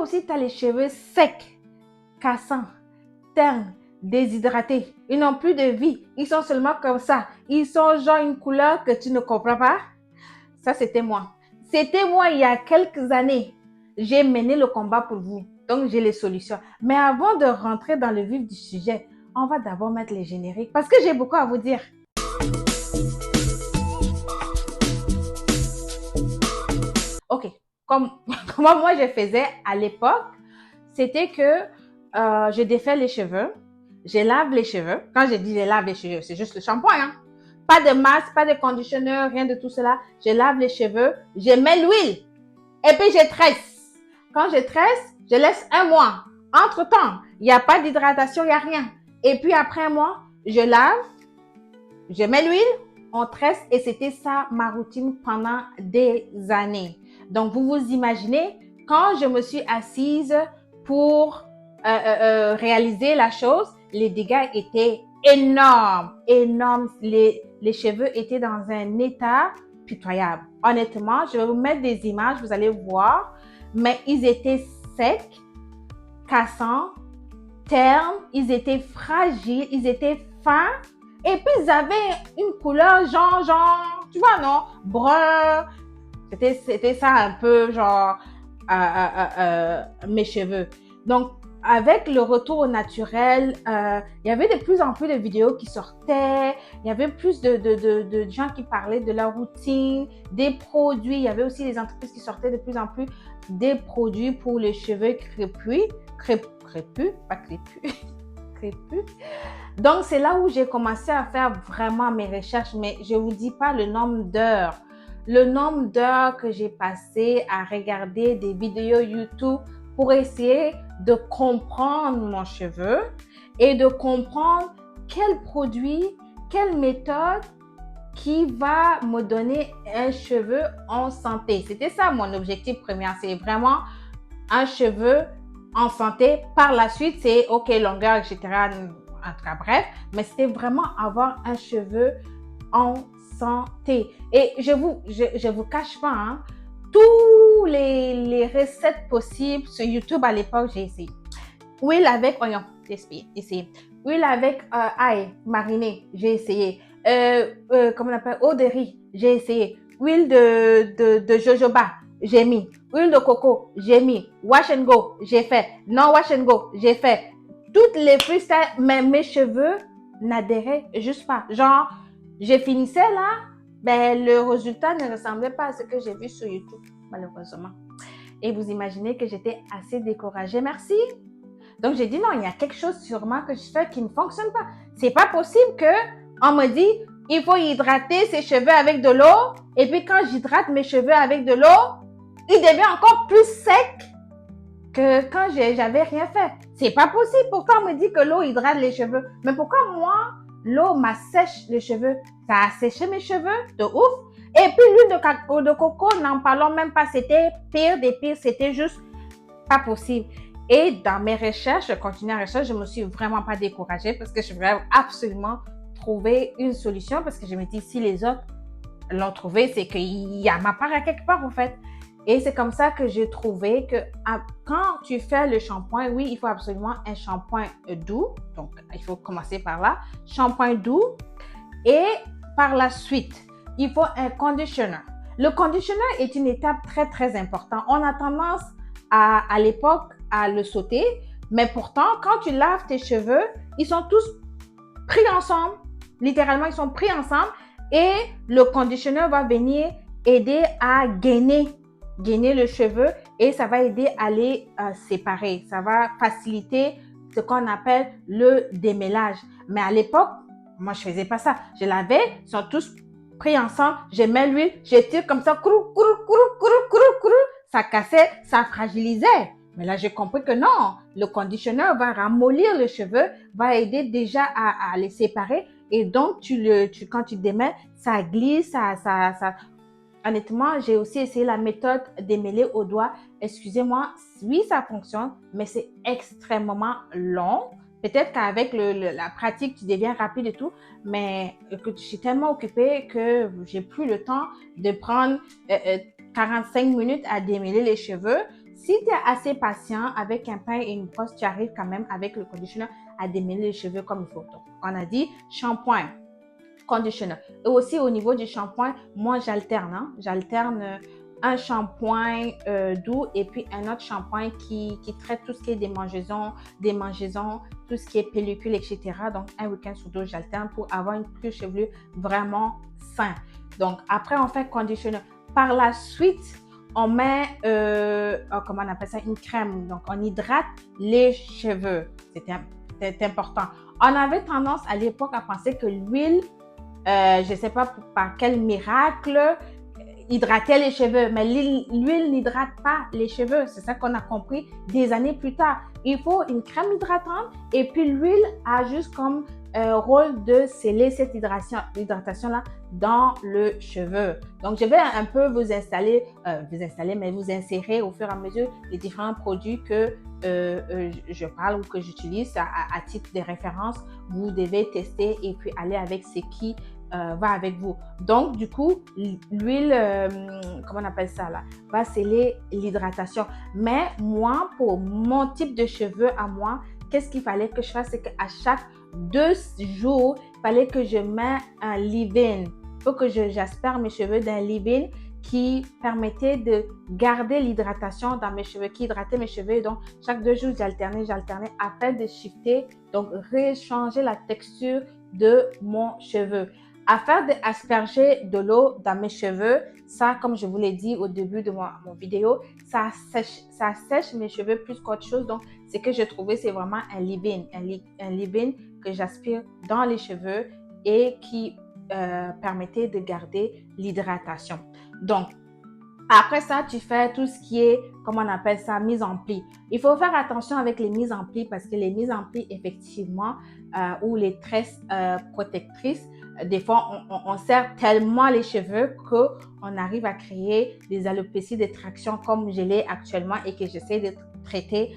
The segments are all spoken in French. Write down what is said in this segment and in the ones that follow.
aussi tu as les cheveux secs, cassants, ternes, déshydratés. Ils n'ont plus de vie. Ils sont seulement comme ça. Ils sont genre une couleur que tu ne comprends pas. Ça, c'était moi. C'était moi il y a quelques années. J'ai mené le combat pour vous. Donc, j'ai les solutions. Mais avant de rentrer dans le vif du sujet, on va d'abord mettre les génériques parce que j'ai beaucoup à vous dire. Ok, comment moi je faisais à l'époque, c'était que je défais les cheveux, je lave les cheveux. Quand je dis je lave les cheveux, c'est juste le shampoing, hein? Pas de masque, pas de conditionneur, rien de tout cela. Je lave les cheveux, je mets l'huile et puis je tresse. Quand je tresse, je laisse un mois. Entre-temps, il n'y a pas d'hydratation, il n'y a rien. Et puis après un mois, je lave, je mets l'huile, on tresse et c'était ça ma routine pendant des années. Donc, vous vous imaginez, quand je me suis assise pour réaliser la chose, les dégâts étaient énormes, énormes. Les cheveux étaient dans un état pitoyable. Honnêtement, je vais vous mettre des images, vous allez voir, mais ils étaient secs, cassants, ternes, ils étaient fragiles, ils étaient fins. Et puis, ils avaient une couleur genre, tu vois, non? Brun. C'était ça un peu, genre, mes cheveux. Donc, avec le retour au naturel, il y avait de plus en plus de vidéos qui sortaient. Il y avait plus de gens qui parlaient de leur routine, des produits. Il y avait aussi des entreprises qui sortaient de plus en plus des produits pour les cheveux crépus. Crépus, pas crépus. Crépus. Donc, c'est là où j'ai commencé à faire vraiment mes recherches, mais je ne vous dis pas le nombre d'heures. Le nombre d'heures que j'ai passé à regarder des vidéos YouTube pour essayer de comprendre mon cheveu et de comprendre quel produit, quelle méthode qui va me donner un cheveu en santé. C'était ça mon objectif premier, c'est vraiment un cheveu en santé. Par la suite, c'est OK, longueur, etc. En tout cas, bref, mais c'était vraiment avoir un cheveu en santé. Et je vous cache pas, hein, tous les recettes possibles sur YouTube à l'époque, j'ai essayé. Huile avec oignon, j'ai essayé. Huile avec ail mariné, j'ai essayé. Comment on appelle, eau de riz, j'ai essayé. Huile de jojoba, j'ai mis. Huile de coco, j'ai mis. Wash and go, j'ai fait. Non wash and go, j'ai fait. Toutes les freestyles, mais mes cheveux n'adhéraient juste pas. Genre, je finissais là, ben le résultat ne ressemblait pas à ce que j'ai vu sur YouTube, malheureusement. Et vous imaginez que j'étais assez découragée. Merci. Donc, j'ai dit non, il y a quelque chose sûrement que je fais qui ne fonctionne pas. C'est pas possible que on me dit il faut hydrater ses cheveux avec de l'eau et puis quand j'hydrate mes cheveux avec de l'eau, il devient encore plus sec que quand j'avais rien fait. C'est pas possible. Pourtant, on me dit que l'eau hydrate les cheveux. Mais pourquoi moi, l'eau m'assèche les cheveux? Ça a séché mes cheveux de ouf. Et puis l'huile de coco, n'en parlons même pas. C'était pire des pires. C'était juste pas possible. Et dans mes recherches, je continue à rechercher, je me suis vraiment pas découragée parce que je voulais absolument trouver une solution parce que je me dis si les autres l'ont trouvé, c'est qu'il y a ma part à quelque part en fait. Et c'est comme ça que j'ai trouvé que quand tu fais le shampoing, oui, il faut absolument un shampoing doux. Donc, il faut commencer par là. Shampoing doux. Et par la suite, il faut un conditioner. Le conditioner est une étape très, très importante. On a tendance à l'époque à le sauter, mais pourtant, quand tu laves tes cheveux, ils sont tous pris ensemble. Littéralement, ils sont pris ensemble et le conditioner va venir aider à gainer le cheveu et ça va aider à les séparer. Ça va faciliter ce qu'on appelle le démêlage. Mais à l'époque, moi, je faisais pas ça. Je lavais, ils sont tous pris ensemble, je mets l'huile, je tire comme ça, ça cassait, ça fragilisait. Mais là, j'ai compris que non, le conditionneur va ramollir les cheveux, va aider déjà à les séparer. Et donc, quand tu démêles, ça glisse, Honnêtement, j'ai aussi essayé la méthode démêler au doigt. Excusez-moi, oui, ça fonctionne, mais c'est extrêmement long. Peut-être qu'avec la pratique, tu deviens rapide et tout, mais que je suis tellement occupée que j'ai plus le temps de prendre 45 minutes à démêler les cheveux. Si tu es assez patient avec un pain et une brosse, tu arrives quand même avec le conditioner à démêler les cheveux comme il faut. Donc, on a dit shampoing, conditioner. Et aussi au niveau du shampoing, moi j'alterne. Hein? J'alterne un shampoing doux et puis un autre shampoing qui traite tout ce qui est démangeaisons, tout ce qui est pellicule, etc. Donc, un week-end sur deux, j'alterne pour avoir une cuir chevelu vraiment sain. Donc, après, on fait conditioner. Par la suite, on met, comment on appelle ça, une crème. Donc, on hydrate les cheveux. C'est important. On avait tendance à l'époque à penser que l'huile, je ne sais pas par quel miracle, hydratait les cheveux. Mais l'huile n'hydrate pas les cheveux. C'est ça qu'on a compris des années plus tard. Il faut une crème hydratante et puis l'huile a juste comme rôle de sceller cette hydratation-là dans le cheveu. Donc, je vais un peu vous insérer au fur et à mesure les différents produits que je parle ou que j'utilise à titre de référence. Vous devez tester et puis aller avec ce qui va avec vous. Donc, du coup, l'huile, comment on appelle ça là, va sceller l'hydratation. Mais moi, pour mon type de cheveux à moi, qu'est-ce qu'il fallait que je fasse? C'est qu'à chaque 2 jours, il fallait que je mette un leave-in. Il faut que j'aspire mes cheveux d'un leave-in qui permettait de garder l'hydratation dans mes cheveux, qui hydratait mes cheveux. Donc, chaque 2 jours, j'alternais afin de shifter, donc réchanger la texture de mon cheveu. Afin d'asperger de l'eau dans mes cheveux, ça, comme je vous l'ai dit au début de mon vidéo, ça sèche mes cheveux plus qu'autre chose. Donc, ce que j'ai trouvé, c'est vraiment un leave-in, un leave-in que j'aspire dans les cheveux et qui permettait de garder l'hydratation. Donc, après ça, tu fais tout ce qui est, comment on appelle ça, mise en pli. Il faut faire attention avec les mises en pli parce que les mises en pli, effectivement, ou les tresses protectrices, des fois, on serre tellement les cheveux qu'on arrive à créer des alopécies de traction comme je l'ai actuellement et que j'essaie de traiter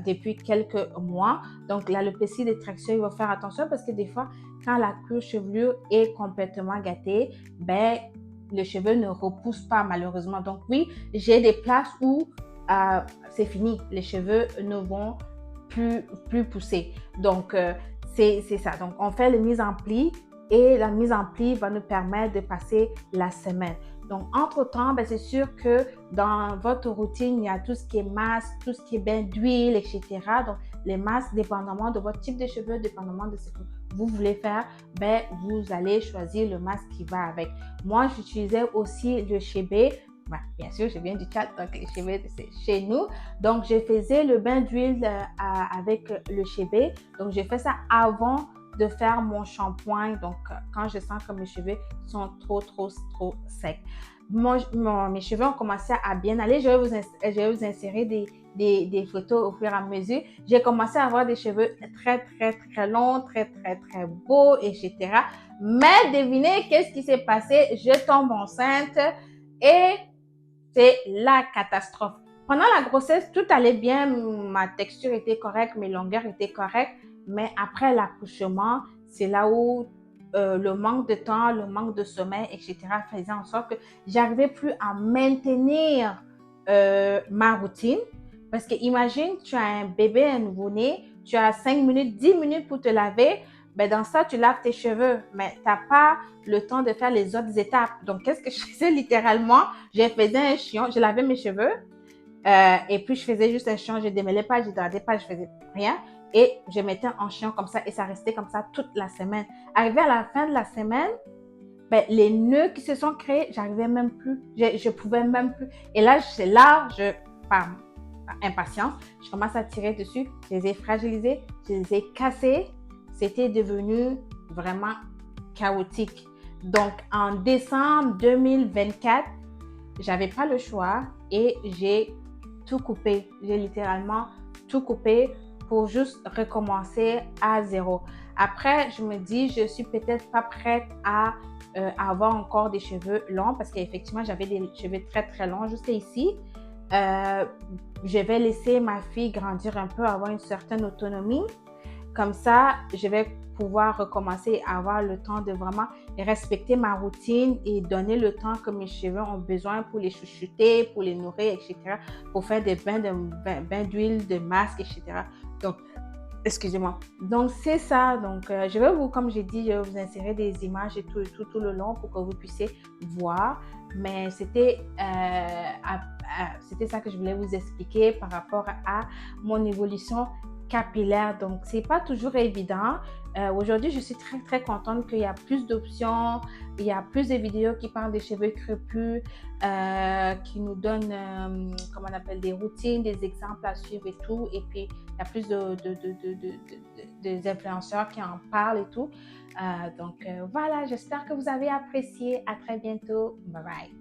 depuis quelques mois. Donc, l'alopécie de traction, il faut faire attention parce que des fois, quand la cuir chevelure est complètement gâtée, ben, les cheveux ne repoussent pas malheureusement. Donc oui, j'ai des places où c'est fini, les cheveux ne vont plus pousser. Donc c'est ça. Donc on fait les mises en pli et la mise en pli va nous permettre de passer la semaine. Donc entre-temps, ben, c'est sûr que dans votre routine, il y a tout ce qui est masque, tout ce qui est bain d'huile, etc. Donc les masques, dépendamment de votre type de cheveux, dépendamment de ce que vous voulez faire, ben, vous allez choisir le masque qui va avec. Moi, j'utilisais aussi le chébé. Ben, bien sûr, je viens du Tchad, donc le chébé, c'est chez nous. Donc, je faisais le bain d'huile avec le chébé. Donc, j'ai fait ça avant de faire mon shampoing. Donc, quand je sens que mes cheveux sont trop secs. Mes cheveux ont commencé à bien aller. Je vais vous insérer des photos au fur et à mesure. J'ai commencé à avoir des cheveux très longs, très beaux, etc. Mais devinez qu'est-ce qui s'est passé? Je tombe enceinte et c'est la catastrophe. Pendant la grossesse, tout allait bien, ma texture était correcte, mes longueurs étaient correctes, mais après l'accouchement, c'est là où le manque de temps, le manque de sommeil, etc. faisait en sorte que j'arrivais plus à maintenir ma routine. Parce que imagine, tu as un bébé, un nouveau-né, tu as 5 minutes, 10 minutes pour te laver. Ben dans ça, tu laves tes cheveux, mais tu n'as pas le temps de faire les autres étapes. Donc, qu'est-ce que je faisais littéralement? Je faisais un chion, je lavais mes cheveux et puis je faisais juste un chion, je ne démêlais pas, je ne dégradais pas, je faisais rien. Et je mettais en chion comme ça et ça restait comme ça toute la semaine. Arrivé à la fin de la semaine, ben, les nœuds qui se sont créés, j'arrivais même plus, je pouvais même plus. Et là, par impatience, je commence à tirer dessus, je les ai fragilisés, je les ai cassés. C'était devenu vraiment chaotique. Donc, en décembre 2024, j'avais pas le choix et j'ai tout coupé. J'ai littéralement tout coupé pour juste recommencer à zéro. Après, je me dis, je suis peut-être pas prête à avoir encore des cheveux longs parce qu'effectivement, j'avais des cheveux très longs jusqu'à ici. Je vais laisser ma fille grandir un peu, avoir une certaine autonomie. Comme ça, je vais pouvoir recommencer à avoir le temps de vraiment respecter ma routine et donner le temps que mes cheveux ont besoin pour les chouchouter, pour les nourrir, etc., pour faire des bains d'huile, de masque, etc. Donc, excusez-moi. Donc, c'est ça. Donc, je vais vous, comme j'ai dit, je vais vous insérer des images et tout le long pour que vous puissiez voir. Mais c'était ça que je voulais vous expliquer par rapport à mon évolution capillaire. Donc, c'est pas toujours évident. Aujourd'hui, je suis très, très contente qu'il y a plus d'options. Il y a plus de vidéos qui parlent des cheveux crépus, qui nous donnent, comment on appelle, des routines, des exemples à suivre et tout. Et puis, il y a plus des influenceurs qui en parlent et tout. Donc, voilà, j'espère que vous avez apprécié. À très bientôt. Bye bye.